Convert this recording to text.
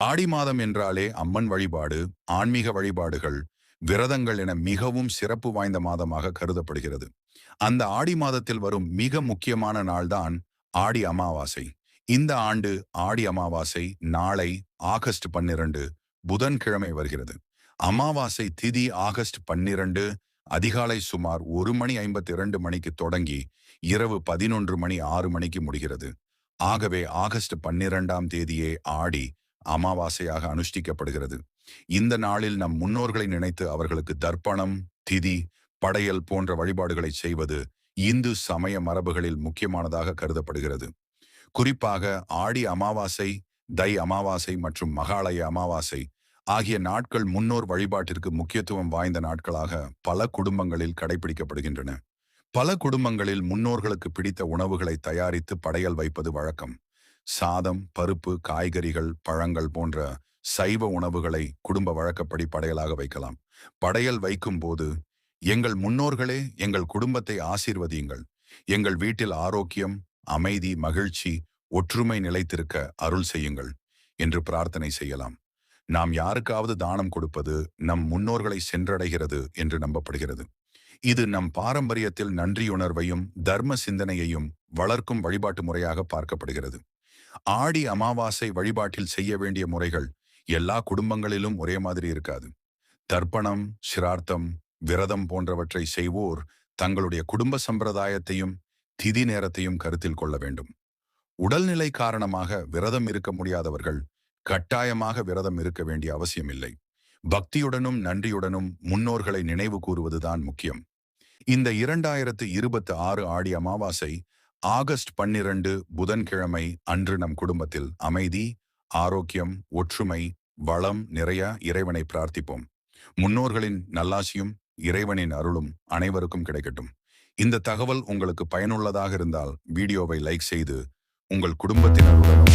ஆடி மாதம் என்றாலே அம்மன் வழிபாடு, ஆன்மீக வழிபாடுகள், விரதங்கள் என மிகவும் சிறப்பு வாய்ந்த மாதமாக கருதப்படுகிறது. அந்த ஆடி மாதத்தில் வரும் மிக முக்கியமான நாள்தான் ஆடி அமாவாசை. இந்த ஆண்டு ஆடி அமாவாசை நாளை ஆகஸ்ட் 12 புதன்கிழமை வருகிறது. அமாவாசை திதி ஆகஸ்ட் 12 அதிகாலை சுமார் 1:52 மணிக்கு தொடங்கி இரவு 11:06 மணிக்கு முடிகிறது. ஆகவே ஆகஸ்ட் 12ஆம் தேதியே ஆடி அமாவாசையாக அனுஷ்டிக்கப்படுகிறது. இந்த நாளில் நம் முன்னோர்களை நினைத்து அவர்களுக்கு தர்ப்பணம், திதி, படையல் போன்ற வழிபாடுகளை செய்வது இந்து சமய மரபுகளில் முக்கியமானதாக கருதப்படுகிறது. குறிப்பாக ஆடி அமாவாசை, தை அமாவாசை மற்றும் மகாலய அமாவாசை ஆகிய நாட்கள் முன்னோர் வழிபாட்டிற்கு முக்கியத்துவம் வாய்ந்த நாட்களாக பல குடும்பங்களில் கடைபிடிக்கப்படுகின்றன. பல குடும்பங்களில் முன்னோர்களுக்கு பிடித்த உணவுகளை தயாரித்து படையல் வைப்பது வழக்கம். சாதம், பருப்பு, காய்கறிகள், பழங்கள் போன்ற சைவ உணவுகளை குடும்ப வழக்கப்படி படையலாக வைக்கலாம். படையல் வைக்கும் போது, எங்கள் முன்னோர்களே எங்கள் குடும்பத்தை ஆசீர்வதியுங்கள், எங்கள் வீட்டில் ஆரோக்கியம், அமைதி, மகிழ்ச்சி, ஒற்றுமை நிலைத்திருக்க அருள் செய்யுங்கள் என்று பிரார்த்தனை செய்யலாம். நாம் யாருக்காவது தானம் கொடுப்பது நம் முன்னோர்களை சென்றடைகிறது என்று நம்பப்படுகிறது. இது நம் பாரம்பரியத்தில் நன்றியுணர்வையும் தர்ம சிந்தனையையும் வளர்க்கும் வழிபாட்டு முறையாக பார்க்கப்படுகிறது. ஆடி அமாவாசை வழிபாட்டில் செய்ய வேண்டிய முறைகள் எல்லா குடும்பங்களிலும் ஒரே மாதிரி இருக்காது. தர்ப்பணம், சிரார்த்தம், விரதம் போன்றவற்றை செய்வோர் தங்களுடைய குடும்ப சம்பிரதாயத்தையும் திதி நேரத்தையும் கருத்தில் கொள்ள வேண்டும். உடல்நிலை காரணமாக விரதம் இருக்க முடியாதவர்கள் கட்டாயமாக விரதம் இருக்க வேண்டிய அவசியமில்லை. பக்தியுடனும் நன்றியுடனும் முன்னோர்களை நினைவு கூறுவதுதான் முக்கியம். இந்த 2026 ஆடி அமாவாசை ஆகஸ்ட் 12 புதன்கிழமை அன்று நம் குடும்பத்தில் அமைதி, ஆரோக்கியம், ஒற்றுமை, வளம் நிறைய இறைவனை பிரார்த்திப்போம். முன்னோர்களின் நல்லாசியும் இறைவனின் அருளும் அனைவருக்கும் கிடைக்கட்டும். இந்த தகவல் உங்களுக்கு பயனுள்ளதாக இருந்தால் வீடியோவை லைக் செய்து உங்கள் குடும்பத்தினருடனும்